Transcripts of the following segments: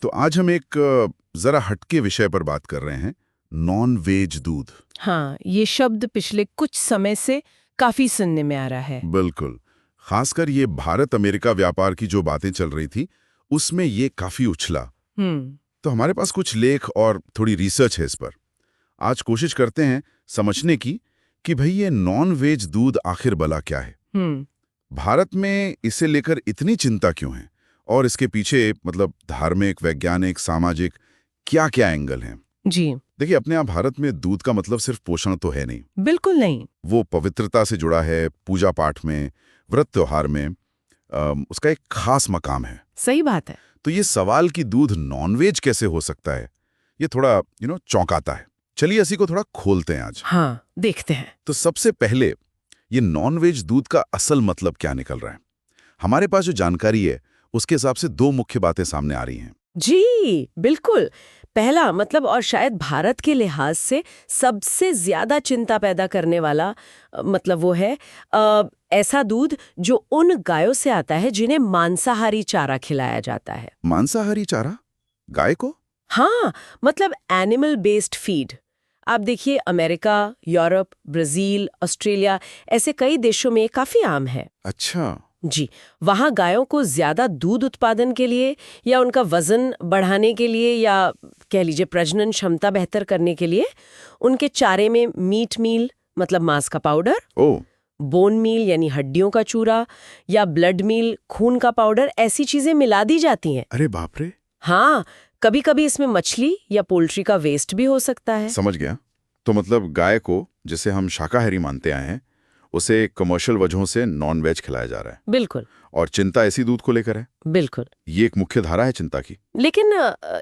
तो आज हम एक जरा हटके विषय पर बात कर रहे हैं, नॉन वेज दूध। हाँ, ये शब्द पिछले कुछ समय से काफी सुनने में आ रहा है। बिल्कुल। खासकर ये भारत अमेरिका व्यापार की जो बातें चल रही थी, उसमें ये काफी उछला। तो हमारे पास कुछ लेख और थोड़ी रिसर्च है इस पर। आज कोशिश करते हैं समझने की कि भाई ये नॉन वेज दूध आखिर भला क्या है। भारत में इसे लेकर इतनी चिंता क्यों है और इसके पीछे मतलब धार्मिक, वैज्ञानिक, सामाजिक क्या क्या एंगल हैं। जी देखिए, अपने आप भारत में दूध का मतलब सिर्फ पोषण तो है नहीं। बिल्कुल नहीं। वो पवित्रता से जुड़ा है, पूजा पाठ में, व्रत त्योहार में उसका एक खास मकाम है। सही बात है। तो ये सवाल कि दूध नॉनवेज कैसे हो सकता है, ये थोड़ा चौंकाता है। चलिए इसी को थोड़ा खोलते हैं आज। हाँ, देखते हैं। तो सबसे पहले ये नॉनवेज दूध का असल मतलब क्या निकल रहा है। हमारे पास जो जानकारी है उसके हिसाब से दो मुख्य बातें सामने आ रही हैं। जी बिल्कुल। पहला मतलब, और शायद भारत के लिहाज से सबसे ज्यादा चिंता पैदा करने वाला मतलब वो है ऐसा दूध जो उन गायों से आता है जिन्हें मांसाहारी चारा खिलाया जाता है। मांसाहारी चारा गाय को? हाँ, मतलब एनिमल बेस्ड फीड। आप देखिए, अमेरिका, यूरोप, ब्राजील, ऑस्ट्रेलिया, ऐसे कई देशों में ये काफी आम है। अच्छा। जी, वहाँ गायों को ज्यादा दूध उत्पादन के लिए या उनका वजन बढ़ाने के लिए या कह लीजिए प्रजनन क्षमता बेहतर करने के लिए उनके चारे में मीट मील मतलब मांस का पाउडर, बोन मील यानी हड्डियों का चूरा, या ब्लड मील खून का पाउडर, ऐसी चीजें मिला दी जाती हैं। अरे बाप रे। हाँ, कभी कभी इसमें मछली या पोल्ट्री का वेस्ट भी हो सकता है। समझ गया। तो मतलब गाय को, जिसे हम शाकाहारी मानते आए हैं, उसे कमर्शियल वजहों से नॉन वेज खिलाया जा रहा है। बिल्कुल। और चिंता ऐसी दूध को लेकर है। बिल्कुल। ये एक मुख्य धारा है चिंता की। लेकिन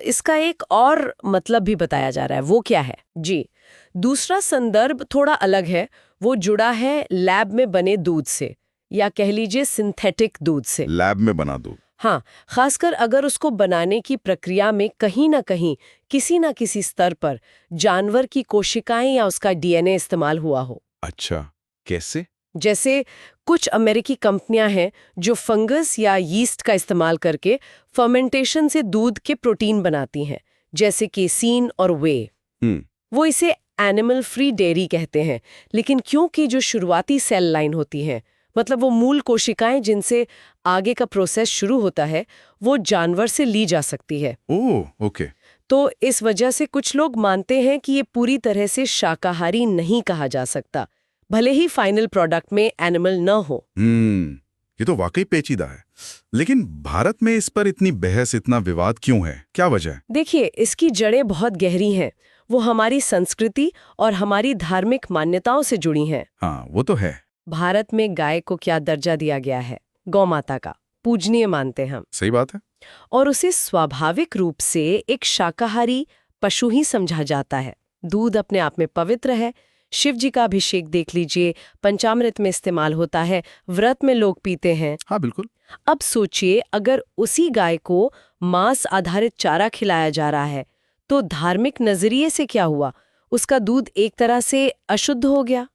इसका एक और मतलब भी बताया जा रहा है। वो क्या है? जी, दूसरा संदर्भ थोड़ा अलग है। वो जुड़ा है लैब में बने दूध से, या कह लीजिए सिंथेटिक दूध से। लैब में बना दूध? हाँ, खासकर अगर उसको बनाने की प्रक्रिया में कहीं ना कहीं किसी ना किसी स्तर पर जानवर की कोशिकाएं या उसका डीएनए इस्तेमाल हुआ हो। अच्छा, कैसे? जैसे कुछ अमेरिकी कंपनियां हैं जो फंगस या यीस्ट का इस्तेमाल करके फर्मेंटेशन से दूध के प्रोटीन बनाती हैं, जैसे केसीन और वे। वो इसे एनिमल फ्री डेयरी कहते हैं, लेकिन क्योंकि जो शुरुआती सेल लाइन होती है, मतलब वो मूल कोशिकाएं जिनसे आगे का प्रोसेस शुरू होता है, वो जानवर से ली जा सकती है। ओह, ओके। तो इस वजह से कुछ लोग मानते हैं कि ये पूरी तरह से शाकाहारी नहीं कहा जा सकता, भले ही फाइनल प्रोडक्ट में एनिमल न हो। ये तो वाकई पेचीदा है। लेकिन भारत में इस पर इतनी बहस, इतना विवाद क्यों है? क्या वजह है? देखिए, इसकी जड़ें बहुत गहरी हैं। वो हमारी संस्कृति और हमारी धार्मिक मान्यताओं से जुड़ी हैं। हाँ, वो तो है। भारत में गाय को क्या दर्जा दिया गया है? गौ माता का, पूजनीय मानते हैं हम। सही बात है। और उसे स्वाभाविक रूप से एक शाकाहारी पशु ही समझा जाता है। दूध अपने आप में पवित्र है। शिव जी का अभिषेक देख लीजिए, पंचामृत में इस्तेमाल होता है, व्रत में लोग पीते हैं। हाँ, बिल्कुल। अब सोचिए, अगर उसी गाय को मांस आधारित चारा खिलाया जा रहा है, तो धार्मिक नजरिए से क्या हुआ? उसका दूध एक तरह से अशुद्ध हो गया।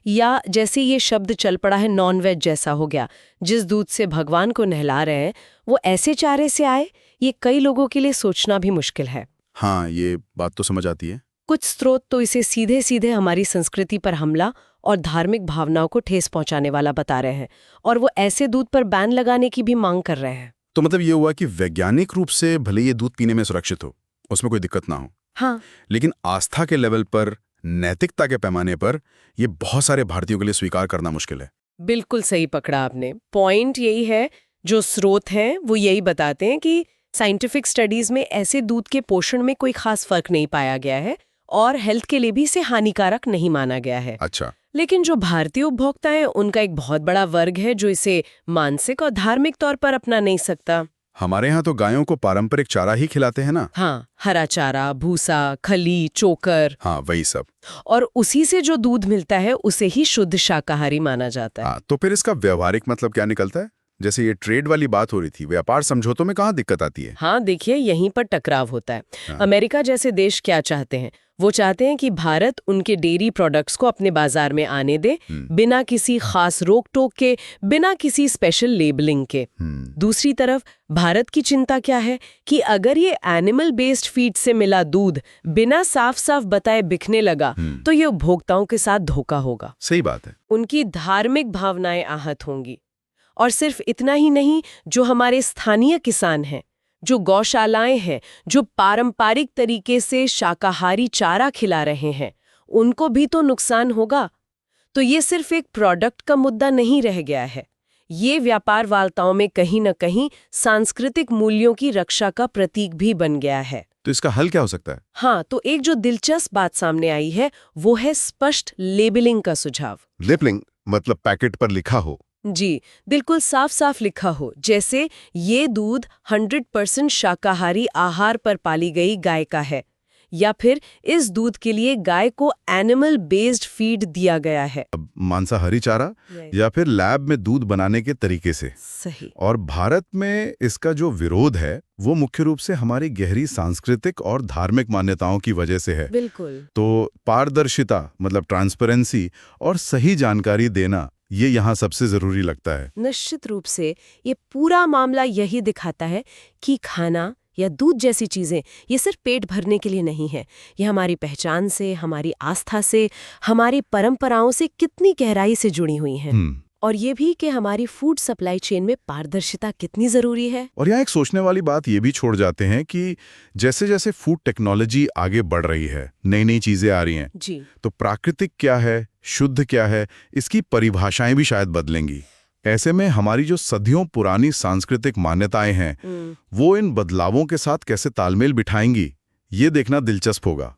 या जैसे ये शब्द चल पड़ा है, नॉन वेज जैसा हो गया। जिस दूध से भगवान को नहला रहे हैं वो ऐसे चारे से आए, ये कई लोगों के लिए सोचना भी मुश्किल है। हाँ, ये बात तो समझ आती है। कुछ स्रोत तो इसे सीधे सीधे हमारी संस्कृति पर हमला और धार्मिक भावनाओं को ठेस पहुंचाने वाला बता रहे हैं, और वो ऐसे दूध पर बैन लगाने की भी मांग कर रहे हैं। तो मतलब ये हुआ कि वैज्ञानिक रूप से भले ये दूध पीने में सुरक्षित हो, उसमें कोई दिक्कत ना हो, हाँ, लेकिन आस्था के लेवल पर, नैतिकता के पैमाने पर ये बहुत सारे भारतीयों के लिए स्वीकार करना मुश्किल है। बिल्कुल सही पकड़ा आपने। पॉइंट यही है, जो स्रोत हैं वो यही बताते हैं कि साइंटिफिक स्टडीज में ऐसे दूध के पोषण में कोई खास फर्क नहीं पाया गया है और हेल्थ के लिए भी इसे हानिकारक नहीं माना गया है। अच्छा। लेकिन जो भारतीय उपभोक्ता हैं, उनका एक बहुत बड़ा वर्ग है जो इसे मानसिक और धार्मिक तौर पर अपना नहीं सकता। हमारे यहाँ तो गायों को पारंपरिक चारा ही खिलाते हैं ना। हाँ, हरा चारा, भूसा, खली, चोकर। हाँ, वही सब। और उसी से जो दूध मिलता है उसे ही शुद्ध शाकाहारी माना जाता है। हाँ, तो फिर इसका व्यवहारिक मतलब क्या निकलता है? जैसे ये ट्रेड वाली बात हो रही थी, व्यापार समझौतों में कहाँ दिक्कत आती है? हाँ, देखिए यहीं पर टकराव होता है। हाँ। अमेरिका जैसे देश क्या चाहते हैं? वो चाहते हैं कि भारत उनके डेयरी प्रोडक्ट्स को अपने बाजार में आने दे, बिना किसी खास रोक टोक के, बिना किसी स्पेशल लेबलिंग के। दूसरी तरफ भारत की चिंता क्या है कि अगर ये एनिमल बेस्ड फीड से मिला दूध बिना साफ साफ बताए बिकने लगा तो ये उपभोक्ताओं के साथ धोखा होगा। सही बात है। उनकी धार्मिक भावनाएं आहत होंगी। और सिर्फ इतना ही नहीं, जो हमारे स्थानीय किसान हैं, जो गौशालाएं हैं, जो पारंपरिक तरीके से शाकाहारी चारा खिला रहे हैं, उनको भी तो नुकसान होगा। तो ये सिर्फ एक प्रोडक्ट का मुद्दा नहीं रह गया है, ये व्यापार वार्ताओं में कहीं न कहीं सांस्कृतिक मूल्यों की रक्षा का प्रतीक भी बन गया है। तो इसका हल क्या हो सकता है? हाँ, तो एक जो दिलचस्प बात सामने आई है वो है स्पष्ट लेबलिंग का सुझाव। लेबलिंग मतलब पैकेट पर लिखा हो? जी, बिल्कुल साफ साफ लिखा हो, जैसे ये दूध 100% शाकाहारी आहार पर पाली गई गाय का है, या फिर इस दूध के लिए गाय को एनिमल बेस्ड फीड दिया गया है, मांसाहारी चारा या फिर लैब में दूध बनाने के तरीके से। सही। और भारत में इसका जो विरोध है वो मुख्य रूप से हमारी गहरी सांस्कृतिक और धार्मिक मान्यताओं की वजह से है। बिल्कुल। तो पारदर्शिता मतलब ट्रांसपेरेंसी और सही जानकारी देना, ये यहाँ सबसे जरूरी लगता है। निश्चित रूप से ये पूरा मामला यही दिखाता है कि खाना या दूध जैसी चीजें ये सिर्फ पेट भरने के लिए नहीं है, ये हमारी पहचान से, हमारी आस्था से, हमारी परंपराओं से कितनी गहराई से जुड़ी हुई हैं। और ये भी कि हमारी फूड सप्लाई चेन में पारदर्शिता कितनी जरूरी है। और यहाँ एक सोचने वाली बात ये भी छोड़ जाते हैं कि जैसे जैसे फूड टेक्नोलॉजी आगे बढ़ रही है, नई नई चीजें आ रही हैं, जी, तो प्राकृतिक क्या है, शुद्ध क्या है, इसकी परिभाषाएं भी शायद बदलेंगी। ऐसे में हमारी जो सदियों पुरानी सांस्कृतिक मान्यताएं हैं वो इन बदलावों के साथ कैसे तालमेल बिठाएंगी, ये देखना दिलचस्प होगा।